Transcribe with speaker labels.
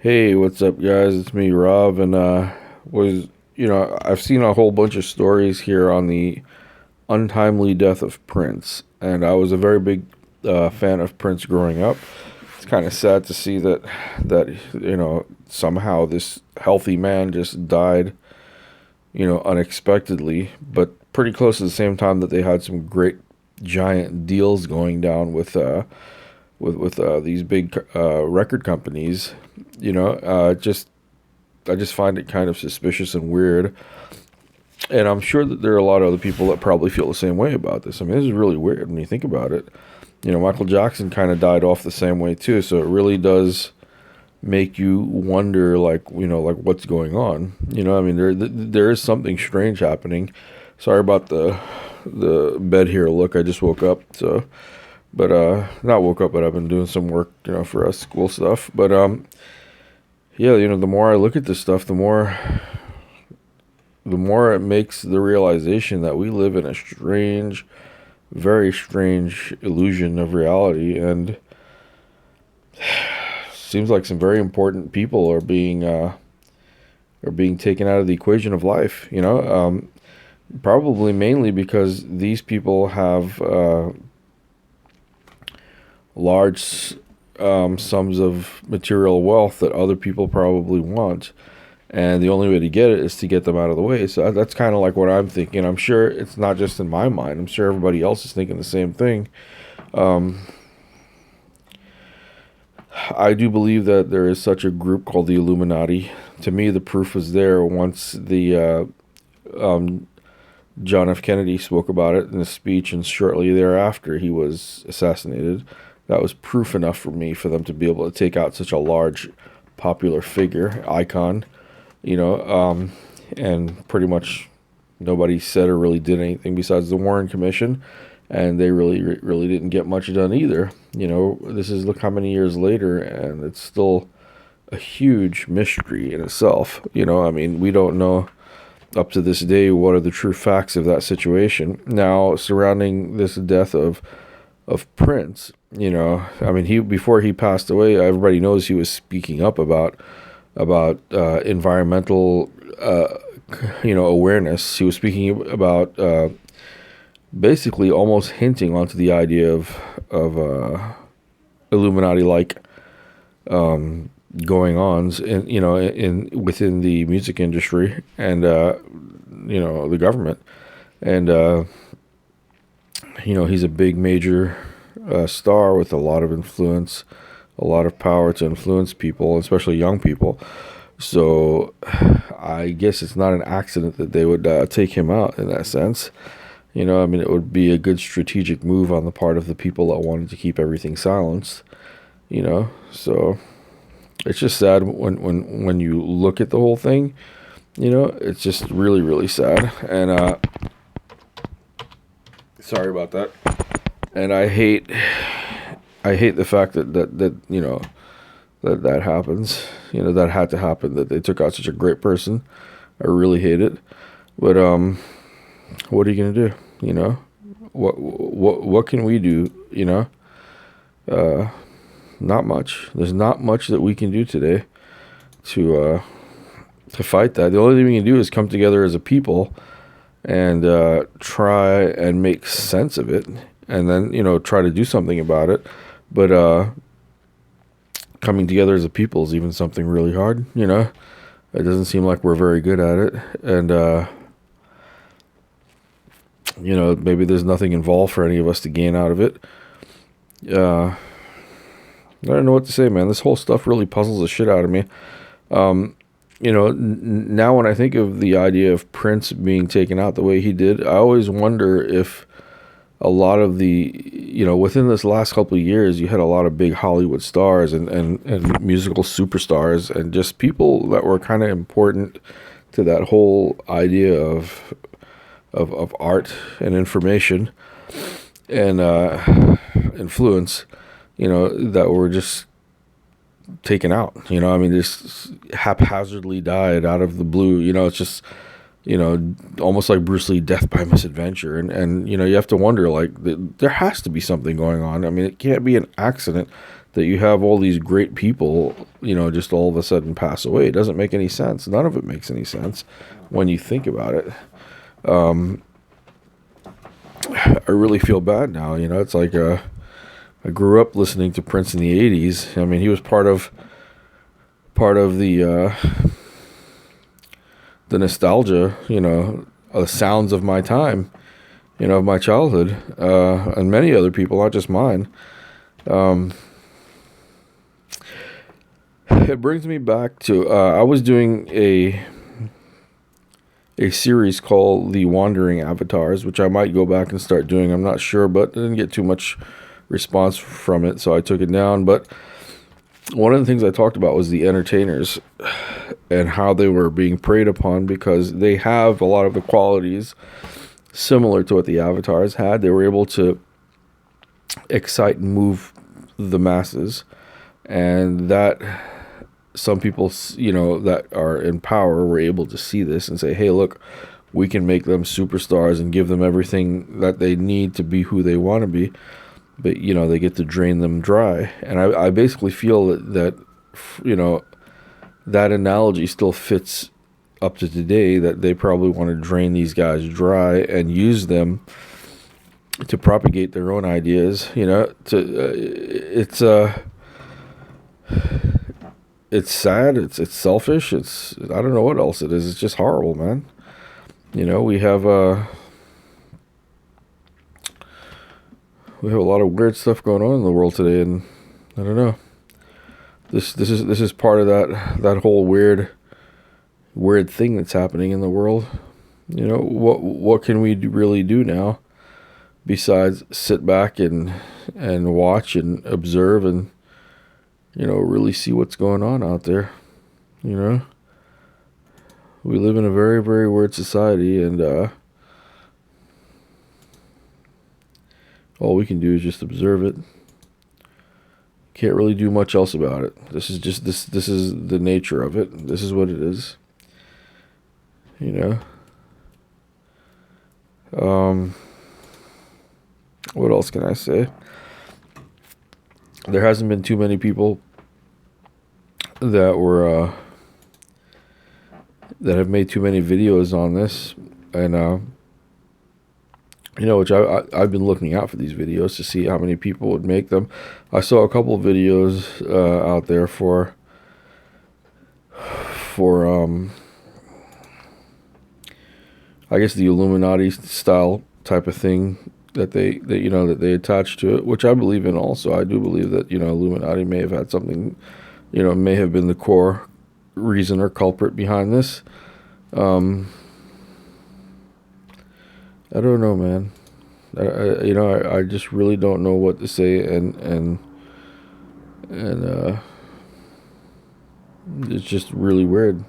Speaker 1: Hey, what's up, guys? It's me, Rob, and was I've seen a whole bunch of stories here on the untimely death of Prince, and I was a very big fan of Prince growing up. It's kind of sad to see that somehow this healthy man just died, unexpectedly, but pretty close to the same time that they had some great giant deals going down with these big record companies. Just I just find it kind of suspicious and weird. And I'm sure that there are a lot of other people that probably feel the same way about this. I mean, this is really weird when you think about it. Michael Jackson kind of died off the same way too, so it really does make you wonder, like what's going on. I mean, there is something strange happening. Sorry about the bed here. Look, I just woke up, so but not woke up, but I've been doing some work, for us school stuff. But yeah, the more I look at this stuff, the more it makes the realization that we live in a strange, very strange illusion of reality, and seems like some very important people are being taken out of the equation of life. Probably mainly because these people have large sums of material wealth that other people probably want. And the only way to get it is to get them out of the way. So that's kind of like what I'm thinking. I'm sure it's not just in my mind. I'm sure everybody else is thinking the same thing. Um, I do believe that there is such a group called the Illuminati. To me, the proof was there once the um, John F. Kennedy spoke about it in a speech, and shortly thereafter he was assassinated. That was proof enough for me for them to be able to take out such a large popular figure, icon, you know, um, and pretty much nobody said or really did anything besides the Warren Commission, and they really didn't get much done either. This is, look how many years later, and it's still a huge mystery in itself. I mean, we don't know up to this day what are the true facts of that situation. Now, surrounding this death of Prince, I mean, he before he passed away, everybody knows he was speaking up about environmental awareness. He was speaking about basically almost hinting onto the idea of Illuminati like going ons in within the music industry and the government. And he's a big major star with a lot of influence, a lot of power to influence people, especially young people. So I guess it's not an accident that they would take him out in that sense. I mean, it would be a good strategic move on the part of the people that wanted to keep everything silenced. So it's just sad when you look at the whole thing. It's just really really sad, and sorry about that. And I hate the fact that happens. That had to happen. That they took out such a great person. I really hate it. But what are you gonna do? What can we do? Not much. There's not much that we can do today to fight that. The only thing we can do is come together as a people and try and make sense of it, and then try to do something about it. But coming together as a people is even something really hard. It doesn't seem like we're very good at it, and maybe there's nothing involved for any of us to gain out of it. I don't know what to say, man. This whole stuff really puzzles the shit out of me. Um, now when I think of the idea of Prince being taken out the way he did, I always wonder if a lot of within this last couple of years, you had a lot of big Hollywood stars and musical superstars and just people that were kind of important to that whole idea of art and information and influence, that were just taken out. I mean, just haphazardly died out of the blue. It's just, almost like Bruce Lee, death by misadventure. And you have to wonder, like, there has to be something going on. I mean, it can't be an accident that you have all these great people, just all of a sudden pass away. It doesn't make any sense. None of it makes any sense when you think about it. I really feel bad now. It's like I grew up listening to Prince in the '80s. I mean, he was part of the nostalgia, the sounds of my time, of my childhood, and many other people, not just mine. It brings me back to I was doing a series called The Wandering Avatars, which I might go back and start doing. I'm not sure, but I didn't get too much response from it, so I took it down. But one of the things I talked about was the entertainers and how they were being preyed upon because they have a lot of the qualities similar to what the avatars had. They were able to excite and move the masses, and that some people, that are in power were able to see this and say, hey, look, we can make them superstars and give them everything that they need to be who they want to be. But, they get to drain them dry. And I basically feel that that analogy still fits up to today, that they probably want to drain these guys dry and use them to propagate their own ideas. It's sad. It's selfish. I don't know what else it is. It's just horrible, man. We have a lot of weird stuff going on in the world today, and I don't know. This is part of that whole weird thing that's happening in the world. What can we really do now besides sit back and watch and observe and really see what's going on out there. We live in a very, very weird society, and all we can do is just observe it. Can't really do much else about it. This is just this is the nature of it. This is what it is. What else can I say? There hasn't been too many people that were that have made too many videos on this, and which I've been looking out for these videos to see how many people would make them. I saw a couple of videos out there for I guess the Illuminati style type of thing that they attach to it, which I believe in also. I do believe that Illuminati may have had something, may have been the core reason or culprit behind this. I don't know, man. I just really don't know what to say, and it's just really weird.